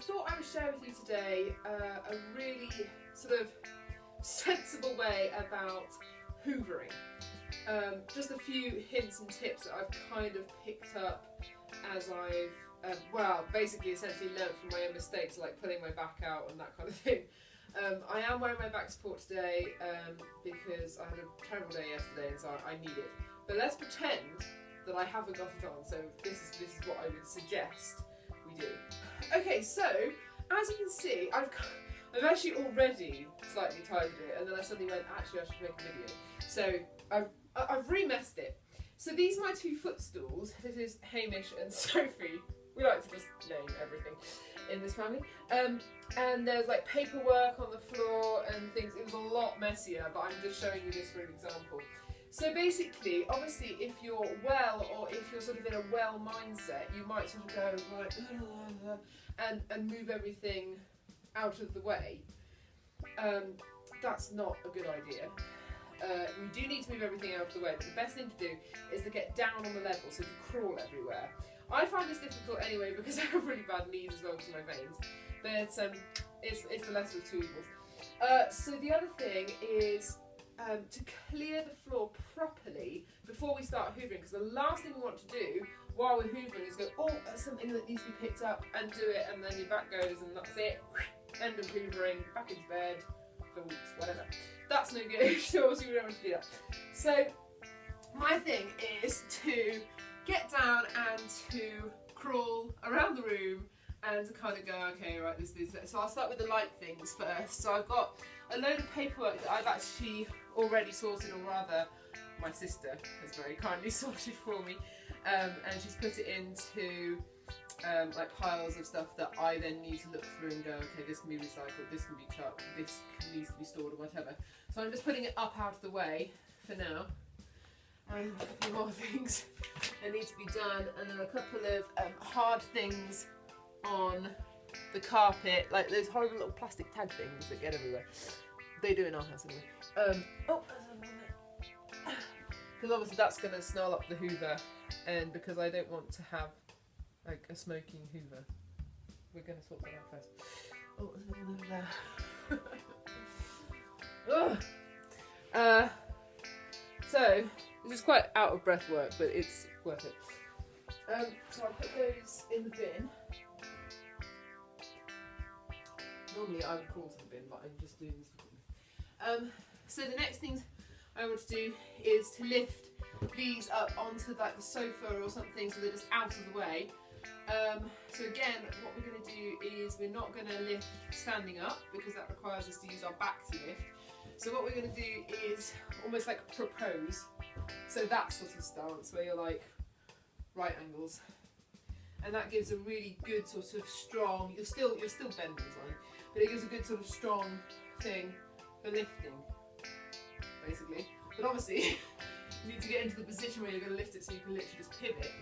thought I would share with you today a really sort of sensible way about hoovering. Just a few hints and tips that I've kind of picked up as I've, well, basically essentially learnt from my own mistakes, like pulling my back out and that kind of thing. I am wearing my back support today because I had a terrible day yesterday and so I need it. But let's pretend that I haven't got it on, so this is what I would suggest we do. Okay, so as you can see, I've actually already slightly tidied it, and then I suddenly went, actually I should make a video. So I've remessed it. So these are my two footstools. This is Hamish and Sophie. We like to just name everything in this family. And there's like paperwork on the floor and things. It was a lot messier, but I'm just showing you this for an example. So basically, obviously, if you're well, or if you're sort of in a well mindset, you might sort of go, right, and move everything out of the way. That's not a good idea. We do need to move everything out of the way, but the best thing to do is to get down on the level, so to crawl everywhere. I find this difficult anyway because I have really bad knees as well because of my veins, but it's the lesser of two evils. So the other thing is to clear the floor properly before we start hoovering, because the last thing we want to do while we're hoovering is go, oh, that's something that needs to be picked up, and do it, and then your back goes and that's it, end of hoovering, back into bed for weeks, whatever. That's no good, so obviously we don't want to do that. So my thing is to get down and to crawl around the room and to kind of go, okay, right, this. So I'll start with the light things first. So I've got a load of paperwork that I've actually already sorted, or rather my sister has very kindly sorted for me, and she's put it into like piles of stuff that I then need to look through and go, okay, this can be recycled, this can be chucked, this needs to be stored, or whatever. So I'm just putting it up out of the way for now. And a couple more things that need to be done, and then a couple of hard things on the carpet, like those horrible little plastic tag things that get everywhere. They do in our house anyway. Because obviously that's going to snarl up the hoover, and because I don't want to have like a smoking hoover, we're going to sort that out first. Oh, there's another one over there. So this is quite out of breath work, but it's worth it. So I'll put those in the bin. Normally I would crawl to the bin, but I'm just doing this for me. So the next things I want to do is to lift these up onto like the sofa or something, so they're just out of the way. So again, what we're going to do is we're not going to lift standing up because that requires us to use our back to lift. So what we're going to do is almost like propose. So that sort of stance where you're like right angles, and that gives a really good sort of strong. You're still bending on, but it gives a good sort of strong thing for lifting, basically. But obviously, you need to get into the position where you're going to lift it, so you can literally just pivot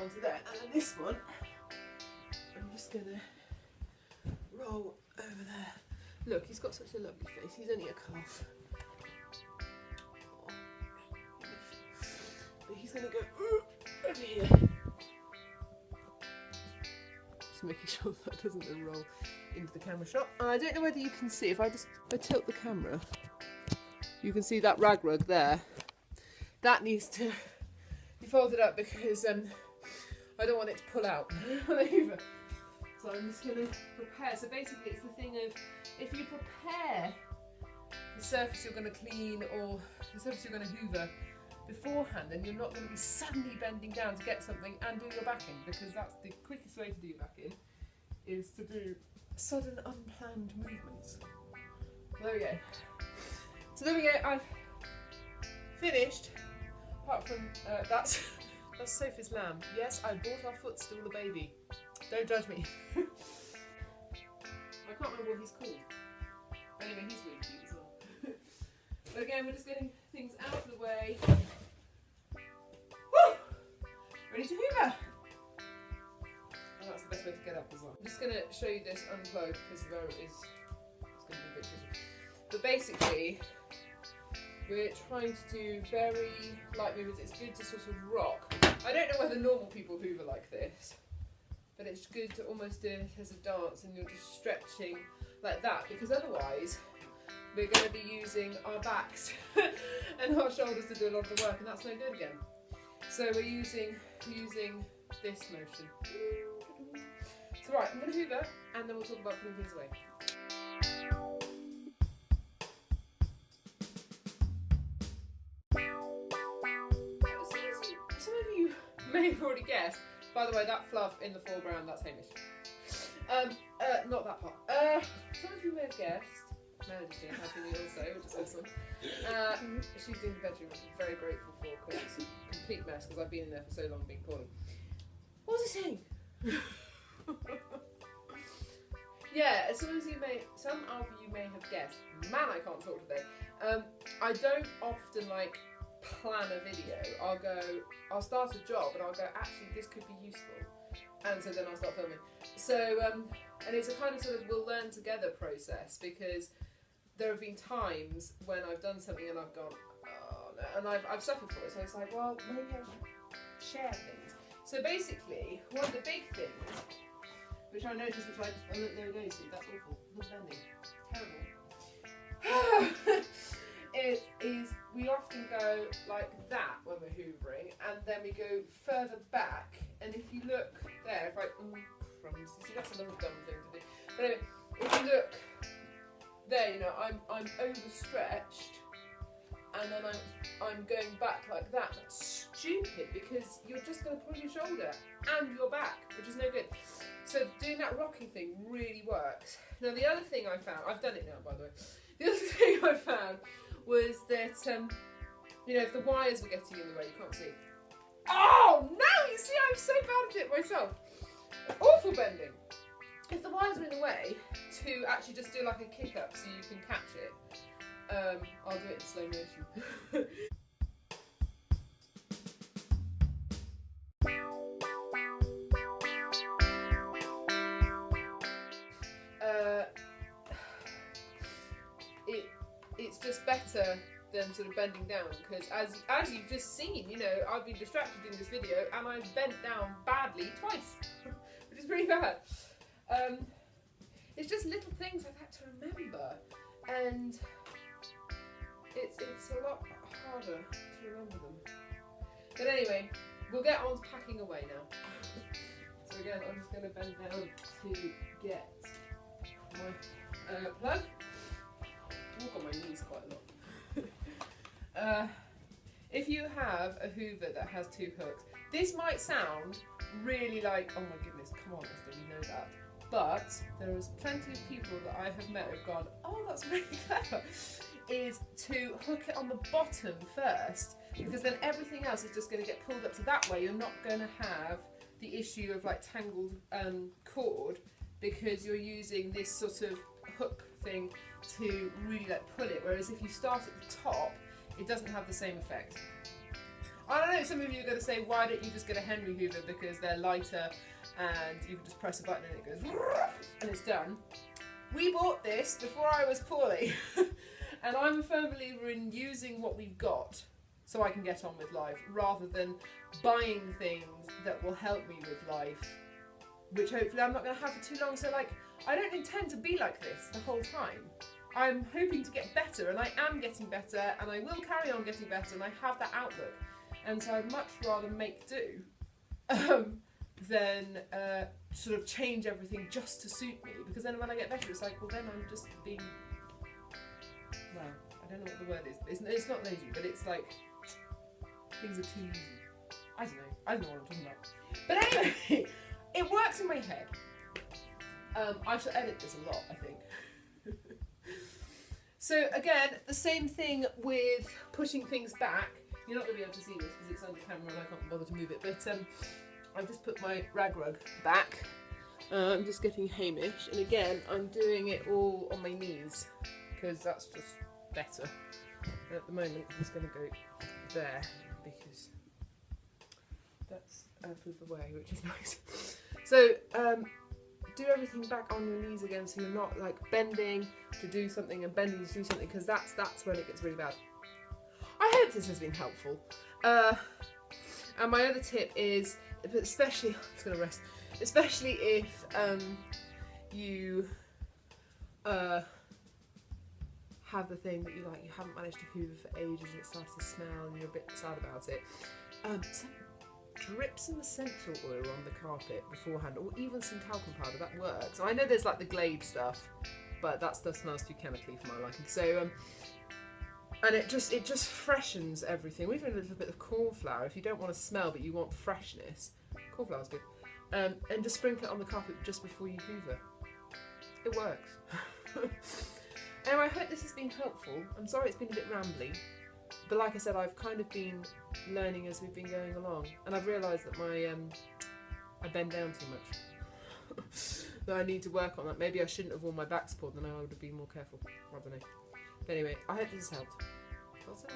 onto there. And then this one, I'm just going to roll over there. Look, he's got such a lovely face. He's only a calf. But he's going to go over here. Just making sure that doesn't then roll into the camera shot. And I don't know whether you can see, if I tilt the camera, you can see that rag rug there. That needs to be folded up because I don't want it to pull out on the hoover. So I'm just going to prepare. So basically it's the thing of, if you prepare the surface you're going to clean or the surface you're going to hoover beforehand, then you're not going to be suddenly bending down to get something and do your back in, because that's the quickest way to do your back in, is to do sudden unplanned movements. So there we go. So there we go, I've finished, apart from that's Sophie's lamb. Yes, I bought our footstool a baby. Don't judge me. I can't remember what he's called. Anyway, he's really cute as well. But again, we're just getting things out of the way. Woo! Ready to hoover! And that's the best way to get up as well. I'm just going to show you this unplugged because there it is. It's going to be a bit tricky. But basically, we're trying to do very light movements. It's good to sort of rock. I don't know whether normal people hoover like this, but it's good to almost do it as a dance and you're just stretching like that, because otherwise we're going to be using our backs and our shoulders to do a lot of the work, and that's no good again. So we're using this motion. So right, I'm going to hoover and then we'll talk about putting things away. Some of you may have already guessed, by the way, that fluff in the foreground, that's Hamish. Not that part. Some of you may have guessed, Melody's being happy with me also, which is awesome. She's in the bedroom, which I'm very grateful for, because it's a complete mess, because I've been in there for so long being poorly. What was I saying? Yeah, some of you may have guessed. Man, I can't talk today. I don't often like plan a video. I'll start a job and I'll go, actually this could be useful, and so then I'll start filming. So and it's a kind of sort of we'll learn together process, because there have been times when I've done something and I've gone, oh no, and I've suffered for it. So it's like, well, maybe I should share things. So basically, one of the big things which I noticed, which there we go, see, that's awful, not bending, terrible. It is, we often go like that when we're hoovering, and then we go further back, and if you look there, if I, see, that's another dumb thing to do, but anyway, if you look there, you know, I'm overstretched, and then I'm going back like that. That's stupid, because you're just going to pull your shoulder and your back, which is no good. So doing that rocking thing really works. Now the other thing I found, I've done it now by the way, the other thing I found was that, you know, if the wires were getting in the way, you can't see. Oh no, you see, I'm so bad at it myself. Awful bending. If the wires are in the way, to actually just do like a kick up so you can catch it. I'll do it in slow motion. It's just better than sort of bending down, because as you've just seen, you know, I've been distracted in this video and I've bent down badly twice, which is pretty bad. It's just little things like that to remember, and it's a lot harder to remember them. But anyway, we'll get on to packing away now. So again, I'm just going to bend down to get my plug. I walk on my knees quite a lot. If you have a hoover that has two hooks, this might sound really like, oh my goodness, come on Esther, we know that. But there is plenty of people that I have met who've gone, oh, that's really clever, is to hook it on the bottom first, because then everything else is just going to get pulled up, so that way you're not going to have the issue of like tangled cord, because you're using this sort of hook thing to really like pull it, whereas if you start at the top, it doesn't have the same effect. I don't know, some of you are going to say, why don't you just get a Henry Hoover, because they're lighter and you can just press a button and it goes and it's done. We bought this before I was poorly and I'm a firm believer in using what we've got so I can get on with life, rather than buying things that will help me with life, which hopefully I'm not going to have for too long. So like, I don't intend to be like this the whole time. I'm hoping to get better, and I am getting better, and I will carry on getting better, and I have that outlook. And so I'd much rather make do than sort of change everything just to suit me, because then when I get better, it's like, well, then I'm just being, well, I don't know what the word is. It's not lazy, but it's like, things are too easy. I don't know what I'm talking about. But anyway, it works in my head. I shall edit this a lot, I think. So again, the same thing with putting things back. You're not going to be able to see this because it's under camera and I can't bother to move it, but I've just put my rag rug back. I'm just getting Hamish, and again, I'm doing it all on my knees because that's just better. And at the moment, I'm just going to go there because that's out of the way, which is nice. So do everything back on your knees again, so you're not like bending to do something and bending to do something, because that's when it gets really bad. I hope this has been helpful. And my other tip is, especially, I'm just going to rest, especially if you have the thing that you haven't managed to hoover for ages and it starts to smell and you're a bit sad about it. Drip some essential oil on the carpet beforehand, or even some talcum powder. That works. I know there's like the Glade stuff, but that stuff smells too chemically for my liking. So and it just freshens everything. We've done a little bit of cornflour if you don't want to smell but you want freshness. Cornflour's good. And just sprinkle it on the carpet just before you hoover. It works. Anyway, I hope this has been helpful. I'm sorry it's been a bit rambly, but like I said, I've kind of been learning as we've been going along, and I've realised that I bend down too much. That I need to work on that. Maybe I shouldn't have worn my back support, then I would have been more careful. I don't know. But anyway, I hope this has helped. That's it.